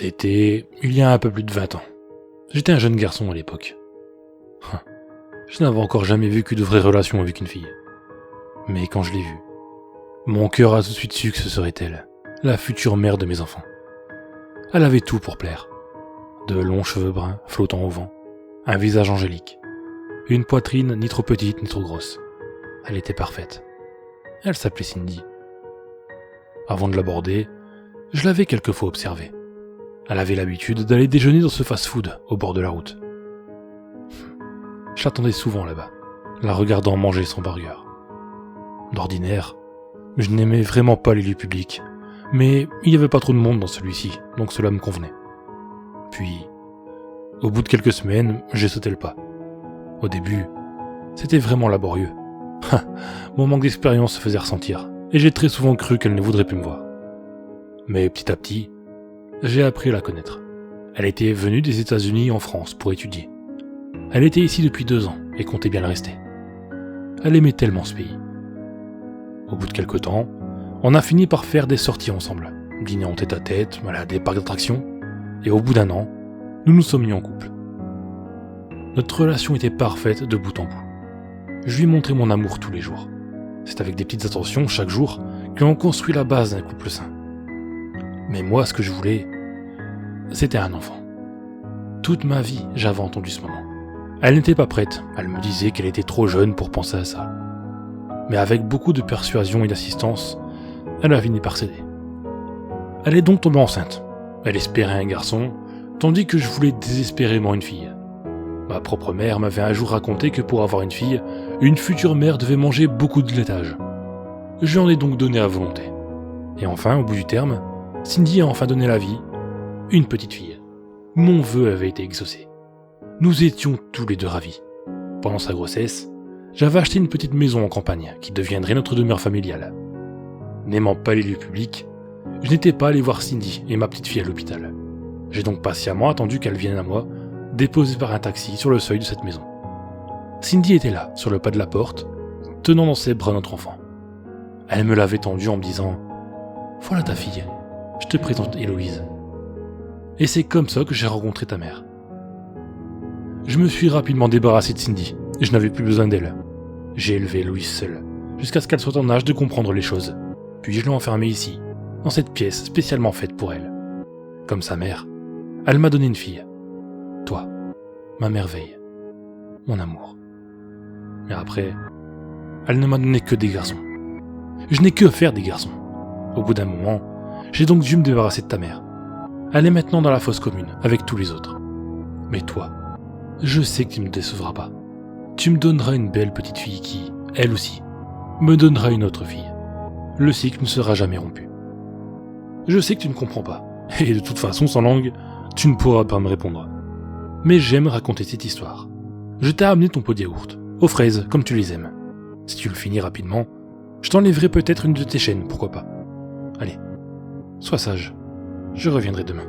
C'était il y a un peu plus de 20 ans. J'étais un jeune garçon à l'époque. Je n'avais encore jamais vécu de vraie relation avec une fille. Mais quand je l'ai vue, mon cœur a tout de suite su que ce serait elle, la future mère de mes enfants. Elle avait tout pour plaire. De longs cheveux bruns flottant au vent, un visage angélique, une poitrine ni trop petite ni trop grosse. Elle était parfaite. Elle s'appelait Cindy. Avant de l'aborder, je l'avais quelquefois observée. Elle avait l'habitude d'aller déjeuner dans ce fast-food au bord de la route. Je l'attendais souvent là-bas, la regardant manger son burger. D'ordinaire, je n'aimais vraiment pas les lieux publics, mais il n'y avait pas trop de monde dans celui-ci, donc cela me convenait. Puis, au bout de quelques semaines, j'ai sauté le pas. Au début, c'était vraiment laborieux. Mon manque d'expérience se faisait ressentir, et j'ai très souvent cru qu'elle ne voudrait plus me voir. Mais petit à petit, j'ai appris à la connaître. Elle était venue des États-Unis en France pour étudier. Elle était ici depuis 2 ans et comptait bien le rester. Elle aimait tellement ce pays. Au bout de quelque temps, on a fini par faire des sorties ensemble, dîner en tête-à-tête, aller à des parcs d'attractions, et au bout d'1 an, nous nous sommes mis en couple. Notre relation était parfaite de bout en bout. Je lui montrais mon amour tous les jours. C'est avec des petites attentions chaque jour que l'on construit la base d'un couple sain. Mais moi, ce que je voulais, c'était un enfant. Toute ma vie, j'avais entendu ce moment. Elle n'était pas prête, elle me disait qu'elle était trop jeune pour penser à ça. Mais avec beaucoup de persuasion et d'assistance, elle a fini par céder. Elle est donc tombée enceinte. Elle espérait un garçon, tandis que je voulais désespérément une fille. Ma propre mère m'avait un jour raconté que pour avoir une fille, une future mère devait manger beaucoup de laitage. Je lui en ai donc donné à volonté. Et enfin, au bout du terme, Cindy a enfin donné la vie, une petite fille. Mon vœu avait été exaucé. Nous étions tous les deux ravis. Pendant sa grossesse, j'avais acheté une petite maison en campagne qui deviendrait notre demeure familiale. N'aimant pas les lieux publics, je n'étais pas allé voir Cindy et ma petite fille à l'hôpital. J'ai donc patiemment attendu qu'elle vienne à moi, déposée par un taxi sur le seuil de cette maison. Cindy était là, sur le pas de la porte, tenant dans ses bras notre enfant. Elle me l'avait tendu en me disant « Voilà ta fille, je te présente Héloïse. » Et c'est comme ça que j'ai rencontré ta mère. Je me suis rapidement débarrassé de Cindy, et je n'avais plus besoin d'elle. J'ai élevé Héloïse seule, jusqu'à ce qu'elle soit en âge de comprendre les choses. Puis je l'ai enfermée ici, dans cette pièce spécialement faite pour elle. Comme sa mère, elle m'a donné une fille. Toi, ma merveille, mon amour. Mais après, elle ne m'a donné que des garçons. Je n'ai que faire des garçons. Au bout d'un moment, j'ai donc dû me débarrasser de ta mère. Elle est maintenant dans la fosse commune, avec tous les autres. Mais toi, je sais que tu ne me décevras pas. Tu me donneras une belle petite fille qui, elle aussi, me donnera une autre fille. Le cycle ne sera jamais rompu. Je sais que tu ne comprends pas, et de toute façon, sans langue, tu ne pourras pas me répondre. Mais j'aime raconter cette histoire. Je t'ai amené ton pot de yaourt, aux fraises, comme tu les aimes. Si tu le finis rapidement, je t'enlèverai peut-être une de tes chaînes, pourquoi pas. Allez, sois sage, je reviendrai demain.